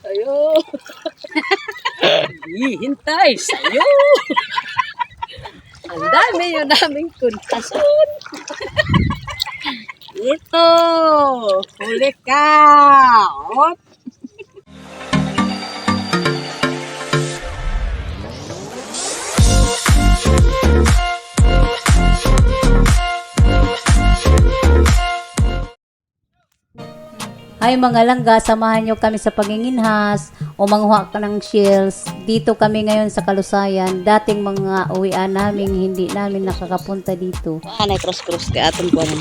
Ayo. Hihintay sa'yo. Ang dami yung naming kuntason. Ito. Huli ka. Op. Ay mga langga, samahan nyo kami sa panginginhas o manghuha ka ng shells. Dito kami ngayon sa Kalusayan. Dating mga uwian namin, hindi namin nakakapunta dito. Anay cross-cross kay atong buwan.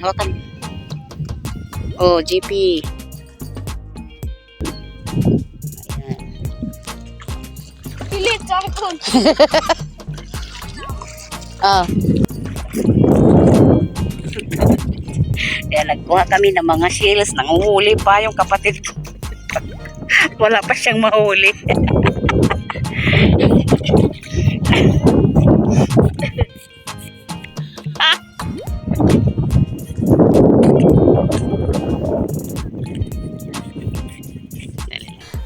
Hawakan. Oh, GP. Ayan. Pilit sa akin. Ah. Kaya nagkuha kami ng mga shells. Nanguhuli pa yung kapatid ko. Wala pa siyang mahuli.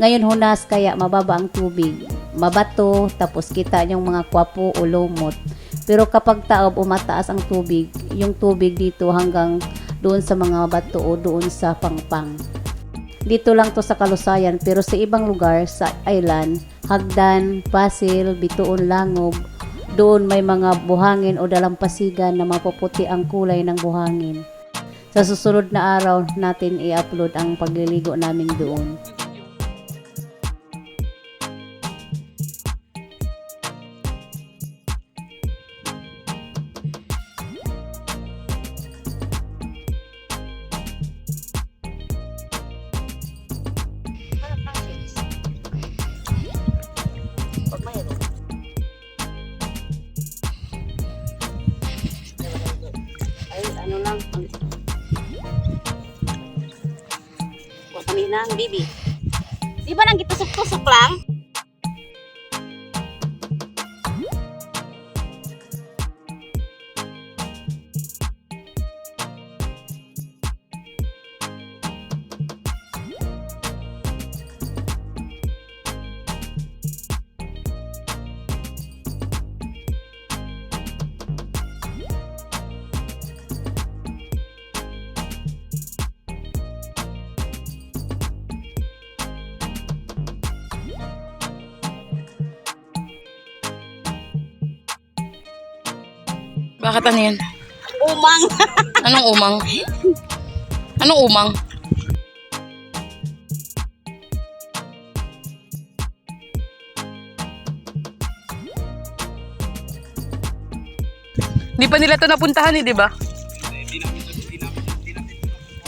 Ngayon hunas kaya mababa ang tubig. Mabato, tapos kita yung mga kwapo o lumot. Pero kapag taob umataas ang tubig, yung tubig dito hanggang doon sa mga bato o doon sa pangpang. Dito lang to sa Kalusayan, pero sa ibang lugar sa island, Hagdan, Pasil, Bituon, Langob, doon may mga buhangin o dalampasigan na mapuputi ang kulay ng buhangin. Sa susunod na araw natin i-upload ang pagliligo namin doon. Ano lang. Huwag kami ng bibi. Di ba nang gitusok-tusok lang? Bakit ano yun? Umang. Anong umang? Anong umang? Hindi pa nila ito napuntahan di ba?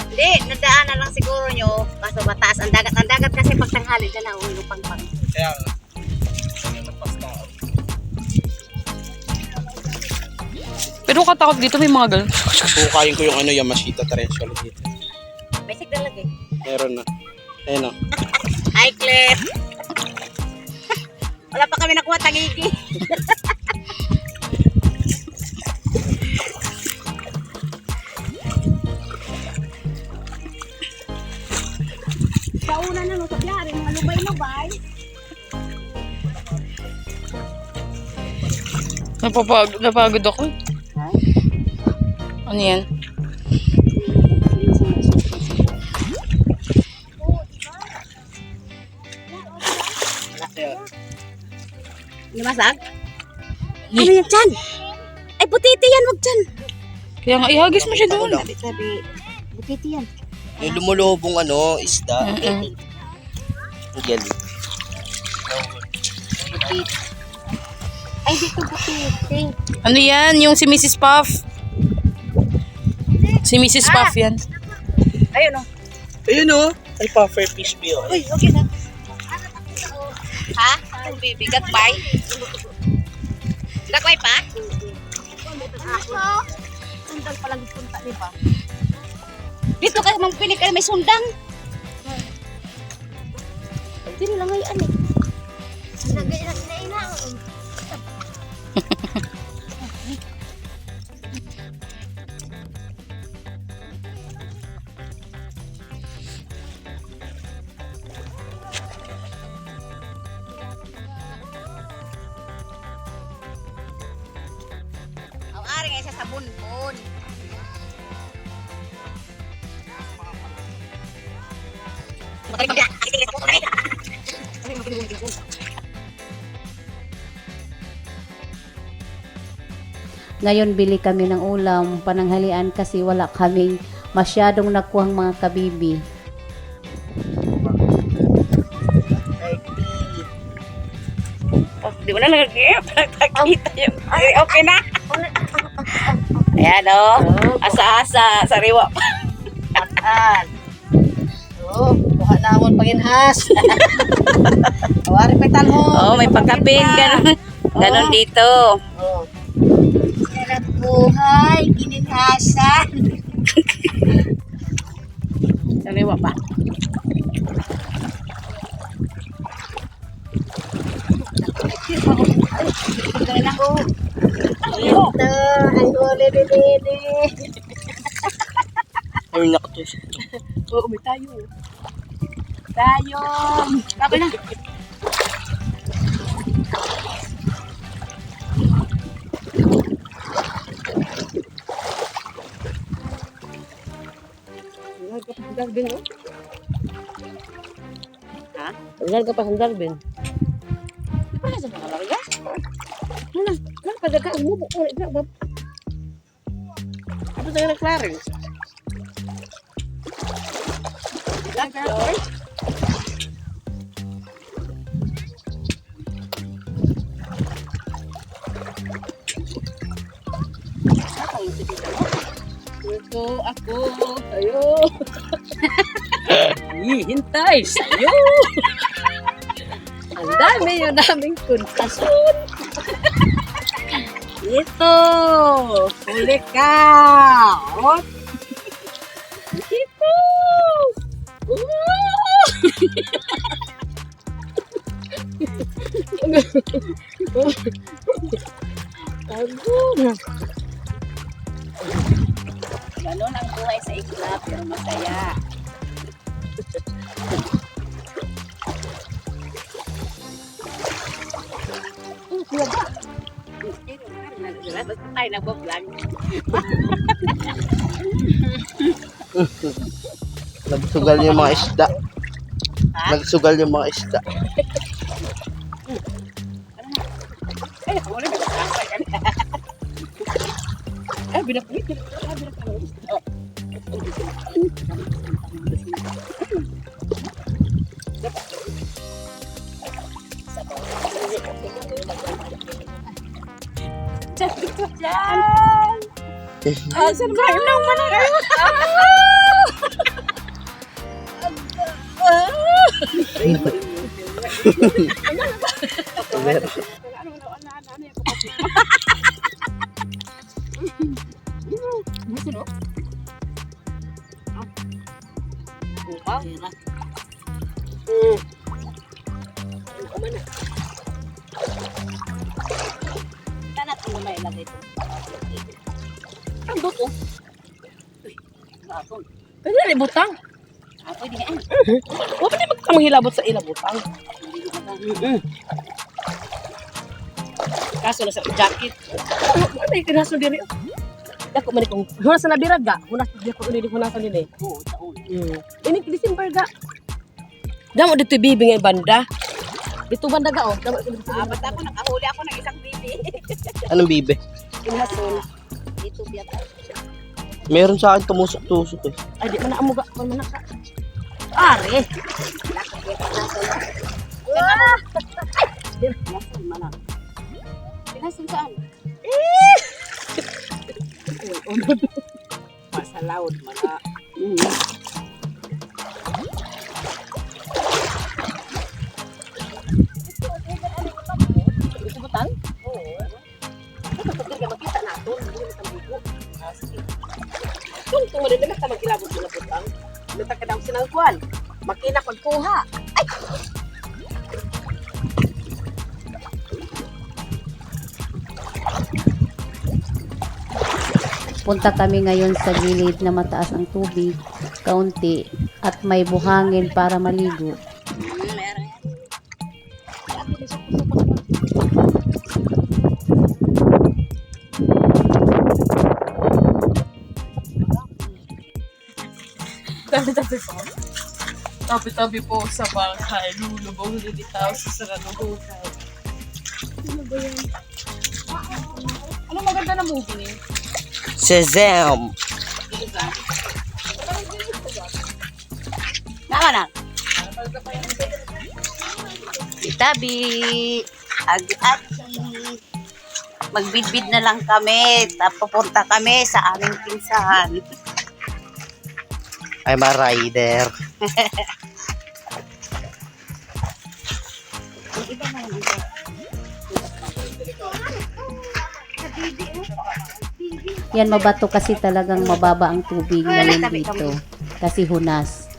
Hindi, nadaanan lang siguro nyo. Kaso mataas ang dagat. Ang dagat kasi pag tanghali dyan na yung pangpang. Kaya nga. Pero katakot dito may mga ganun. Pukayin ko yung Yamashita tarantula dito. Basic na lagi. Meron na. Ayun o. Hi, Cliff. Wala pa kami nakuha tagigi. Sa una na sa biyari, mga lubay-lubay. Napagod ako. Ano yan? Limasag? Ano yan dyan? Ay, butiti yan, wag dyan. Kaya nga, ihagis mo siya doon. Sabi, butiti yan. Yung lumulubong isda. Butiti. Jelly. Butiti. Ay, dito butiti. Ano yan? Yung si Mrs. Puff. Si Mrs. Puff yan. Ayun o. Ayun o. Ay, puffer fish bill. Uy, okay na. Ha? Bigat bay? Bigat bay pa? Sundang palang punta, di ba? Dito kayo, mangpili kayo, may sundang. Dito lang ngayon eh. Nagay na sila ina. bunbun. Ngayon bili kami ng ulam, pananghalian kasi wala kaming masyadong nakuhang mga kabibi. Oh, di mo na nagpakita yung... Ay, okay na. Ayan o. Asa-asa. Sariwa pa. Matan. Oh, kuha na akong panginhas. Awari pa talhon. Oh, may pagkapin. Ganon. Ganon dito. Oh. Sarap buhay, gininhasan. Sariwa pa. Ganun ako. Ito, ang huli dili. Ay, naku. Oo, may tayo. Tayo. Baba na. Darwin, oh. Ha? Ugal ka pa sa Darwin. Ano sa mga larga? Ano pa daga ang mubo ko ito, bab. Ano tayo ng Clarence? Ito ako, tayo. Hihintay sa'yo. Ang dami yung naming kuntasun. Ito, huli ka. Ot. Ito. Tago. Ganon ang buhay sa isla, pero masaya. Basta tayo nagbablog. Nagsugal yung mga isda. Nagsugal yung mga isda. Ay, ako ulit. Ay, binapit. Saan ba yun lang manang? Kanat mo na ilagay ito. Ang buto. Ako. Pwede na ibutang. Ako din yan. Huwag na magkamahilabot sa ilabutang. Kaso na sa jacket. Ano yung kinaso diri? Ako man ikong hunas na nabirad ga. Hunas di ako ulit hunasan din eh. Oo, taon. Ini December ga. Damo dito bibi nga banda. Dito banda ga oh. Damo dito. Basta ako nakahuli ako ng isang bibi. Anong bibe? Kinason. Dito biyak. Meron sa akin tumusok-tusok eh. Ay di man na amuga man na ka. Are. Pinasun man. Pinasun saan? Masalaod man. Ito butang? Oo. Kapag ka makita nato, hindi mo tambuko. Tungtong mo rin na magkilabot mo na butang. Lutak ka daw sinangkuhan. Makina pagkuha. Ay! Punta kami ngayon sa gilid na mataas ang tubig, kaunti, at may buhangin para maligo. Meron. Tabi-tabi po sa bangkay. Lulubog lilitaw sa saraduhukan. Ano maganda na movie niya? Shazam! Nama na. Itabi. Agi-agi. Magbidbid na lang kami. Pupunta kami sa aming pinsahan. I'm a rider. Yan, mabato kasi talagang mababa ang tubig ngayon dito. Kasi hunas.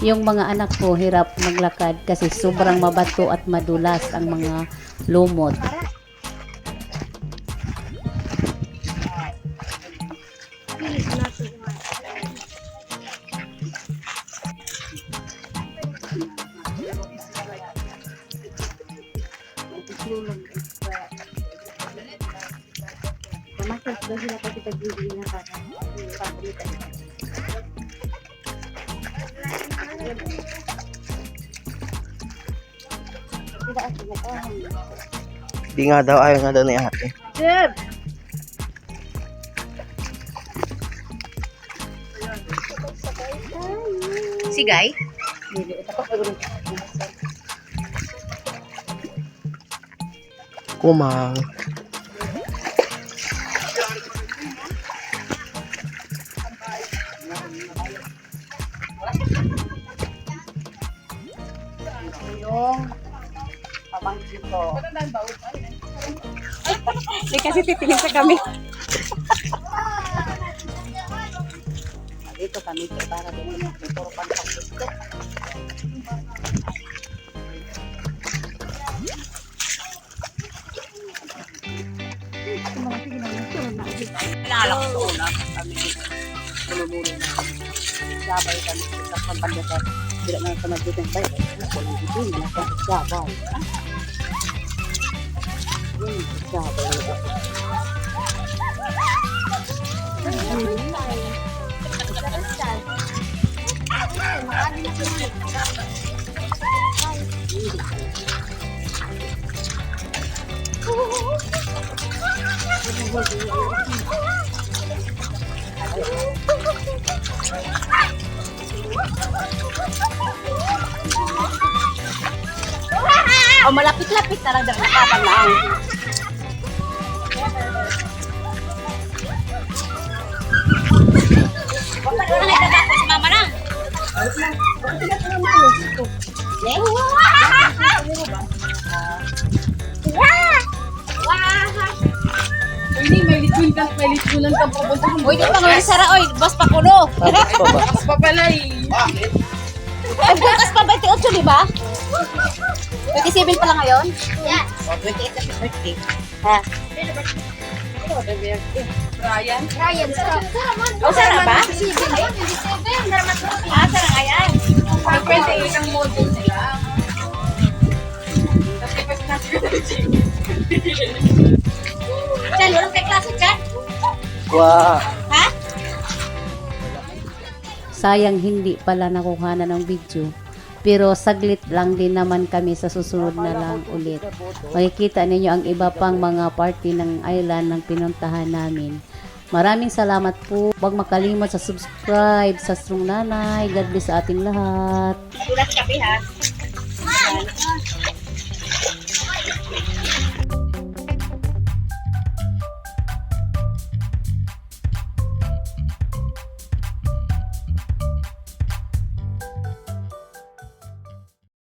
Yung mga anak ko hirap maglakad kasi sobrang mabato at madulas ang mga lumot. Di nga daw, ayaw nga daw ni ate. Sigay? Kumang. Yung pamangkin ko. Hindi kasi titingin sa kami. Dito kami para din puro pantang. Lalak ko na kami. Tulubulo na. Sabay kami sa pampandasan. Bila na sa magdutang bayo. Walang ito, wala pa sa sabay. Oh, malapit-lapit na lang dahil nakatan lang. Wala na nagkakako si mama lang. Hindi, may litsunan ka pupunta. Uy, di pa ngayon sara, oy. Bas pa kuno. Tapos pa ba? Mas papalay. Ay, bukas pa 28, di ba? 27 pa lang ngayon? Yes. 28 na birthday. Ha? Ryan. Oh, sara ba? Ah, sara nga yan. Pwede isang model sila. Tapos kasi natin. Chan, walang kay klase, Chan? Wow. Ha? Sayang hindi pala nakuha ng video. Pero saglit lang din naman kami, sa susunod na lang ulit. Makikita ninyo ang iba pang mga party ng island ng pinuntahan namin. Maraming salamat po. Huwag makalimot sa subscribe sa Strong Nanay. God bless sa ating lahat. Tulas kape, ha?